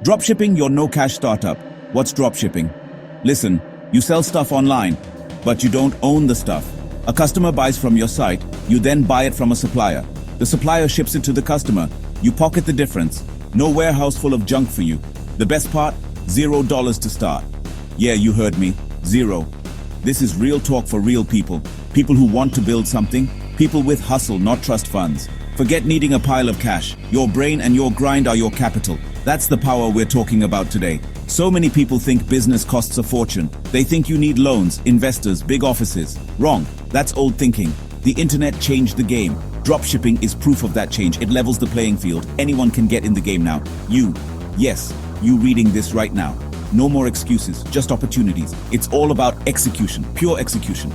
Dropshipping, your no-cash startup. What's dropshipping? Listen, you sell stuff online, but you don't own the stuff. A customer buys from your site, you then buy it from a supplier. The supplier ships it to the customer. You pocket the difference. No warehouse full of junk for you. The best part? $0 to start. Yeah, you heard me. Zero. This is real talk for real people. People who want to build something. People with hustle, not trust funds. Forget needing a pile of cash. Your brain and your grind are your capital. That's the power we're talking about today. So many people think business costs a fortune. They think you need loans, investors, big offices. Wrong. That's old thinking. The internet changed the game. Dropshipping is proof of that change. It levels the playing field. Anyone can get in the game now. You. Yes, you reading this right now. No more excuses, just opportunities. It's all about execution, pure execution.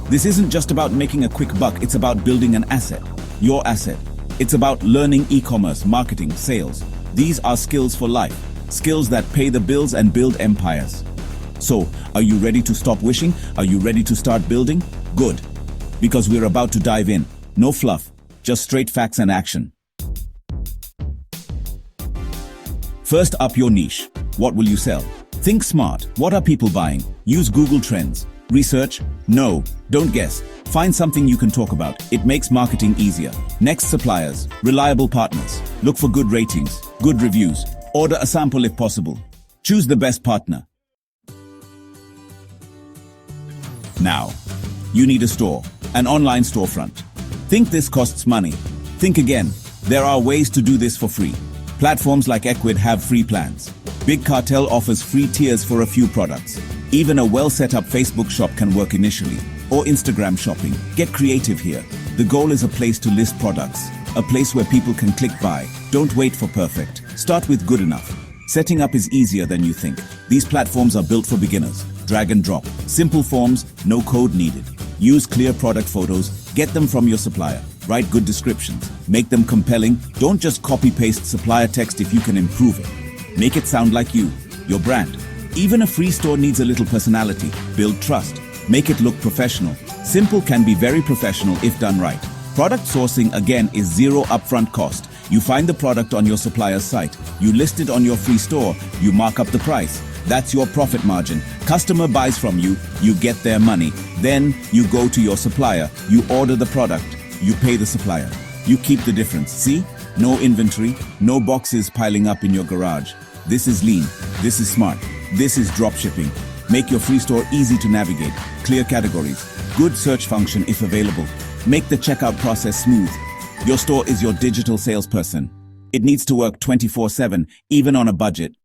This isn't just about making a quick buck, it's about building an asset, your asset. It's about learning e-commerce, marketing, sales. These are skills for life, skills that pay the bills and build empires. So, are you ready to stop wishing? Are you ready to start building? Good, because we're about to dive in. No fluff, just straight facts and action. First up, your niche. What will you sell? Think smart. What are people buying? Use Google Trends. Research? No, don't guess. Find something you can talk about. It makes marketing easier. Next, suppliers. Reliable partners. Look for good ratings, good reviews. Order a sample if possible. Choose the best partner. Now, you need a store, an online storefront. Think this costs money. Think again. There are ways to do this for free. Platforms like Ecwid have free plans. Big Cartel offers free tiers for a few products. Even a well-set-up Facebook shop can work initially. Or Instagram shopping. Get creative here. The goal is a place to list products. A place where people can click buy. Don't wait for perfect. Start with good enough. Setting up is easier than you think. These platforms are built for beginners. Drag and drop. Simple forms, no code needed. Use clear product photos. Get them from your supplier. Write good descriptions. Make them compelling. Don't just copy-paste supplier text if you can improve it. Make it sound like you, your brand. Even a free store needs a little personality. Build trust. Make it look professional. Simple can be very professional if done right. Product sourcing, again, is zero upfront cost. You find the product on your supplier's site. You list it on your free store. You mark up the price. That's your profit margin. Customer buys from you. You get their money. Then you go to your supplier. You order the product. You pay the supplier. You keep the difference. See? No inventory. No boxes piling up in your garage. This is lean. This is smart. This is dropshipping. Make your free store easy to navigate. Clear categories. Good search function if available. Make the checkout process smooth. Your store is your digital salesperson. It needs to work 24/7, even on a budget.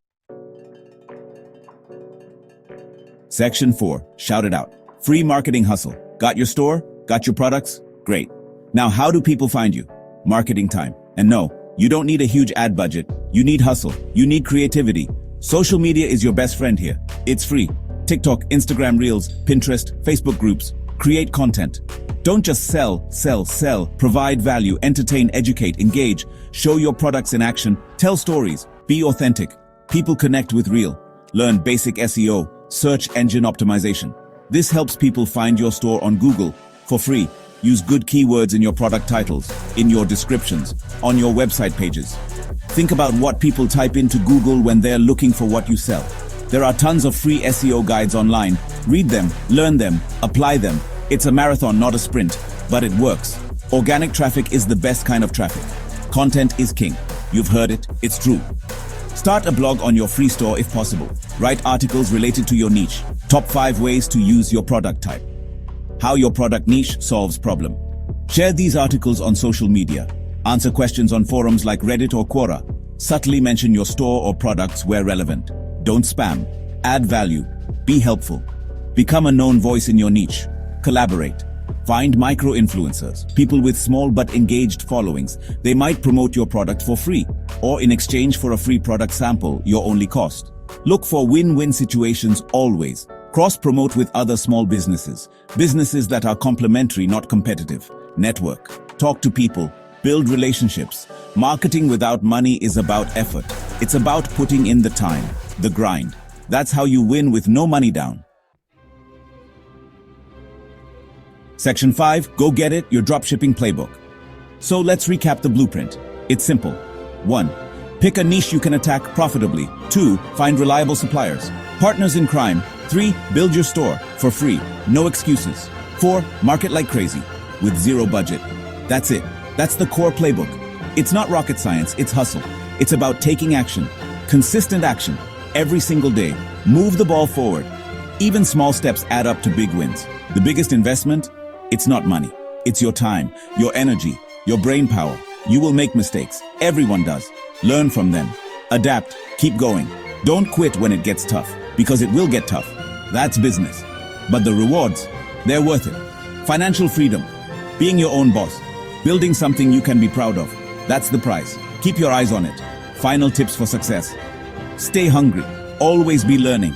Section 4. Shout it out. Free marketing hustle. Got your store? Got your products? Great. Now, how do people find you? Marketing time. And no, you don't need a huge ad budget. You need hustle. You need creativity. Social media is your best friend here. It's free. TikTok, Instagram Reels, Pinterest, Facebook groups. Create content. Don't just sell. Provide value, entertain, educate, engage. Show your products in action. Tell stories. Be authentic. People connect with real. Learn basic SEO, search engine optimization. This helps people find your store on Google for free. Use good keywords in your product titles, in your descriptions, on your website pages. Think about what people type into Google when they're looking for what you sell. There are tons of free SEO guides online. Read them, learn them, apply them. It's a marathon, not a sprint, but it works. Organic traffic is the best kind of traffic. Content is king. You've heard it, it's true. Start a blog on your free store if possible. Write articles related to your niche. Top 5 ways to use your product type. How your product niche solves problem. Share these articles on social media. Answer questions on forums like Reddit or Quora. Subtly mention your store or products where relevant. Don't spam. Add value. Be helpful. Become a known voice in your niche. Collaborate. Find micro-influencers, people with small but engaged followings. They might promote your product for free, or in exchange for a free product sample, your only cost. Look for win-win situations always. Cross-promote with other small businesses. Businesses that are complementary, not competitive. Network. Talk to people. Build relationships. Marketing without money is about effort. It's about putting in the time, the grind. That's how you win with no money down. Section 5, go get it, your dropshipping playbook. So let's recap the blueprint. It's simple. 1. Pick a niche you can attack profitably. 2. Find reliable suppliers. Partners in crime. 3. Build your store for free. No excuses. 4. Market like crazy with zero budget. That's it. That's the core playbook. It's not rocket science, it's hustle. It's about taking action. Consistent action. Every single day. Move the ball forward. Even small steps add up to big wins. The biggest investment? It's not money. It's your time, your energy, your brain power. You will make mistakes. Everyone does. Learn from them. Adapt. Keep going. Don't quit when it gets tough, because it will get tough. That's business. But the rewards, they're worth it. Financial freedom. Being your own boss. Building something you can be proud of. That's the price. Keep your eyes on it. Final tips for success. Stay hungry. Always be learning.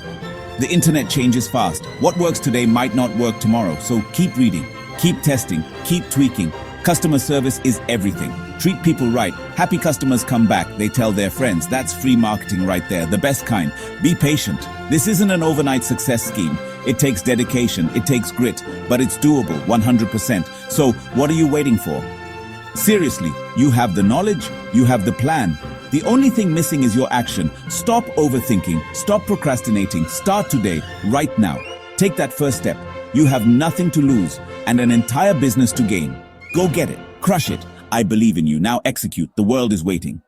The internet changes fast. What works today might not work tomorrow, so keep reading, keep testing, keep tweaking. Customer service is everything. Treat people right. Happy customers come back. They tell their friends. That's free marketing right there, the best kind. Be patient. This isn't an overnight success scheme. It takes dedication, it takes grit, but it's doable 100%. So what are you waiting for? Seriously, you have the knowledge, you have the plan. The only thing missing is your action. Stop overthinking, stop procrastinating, start today, right now. Take that first step. You have nothing to lose and an entire business to gain. Go get it, crush it. I believe in you. Now execute. The world is waiting.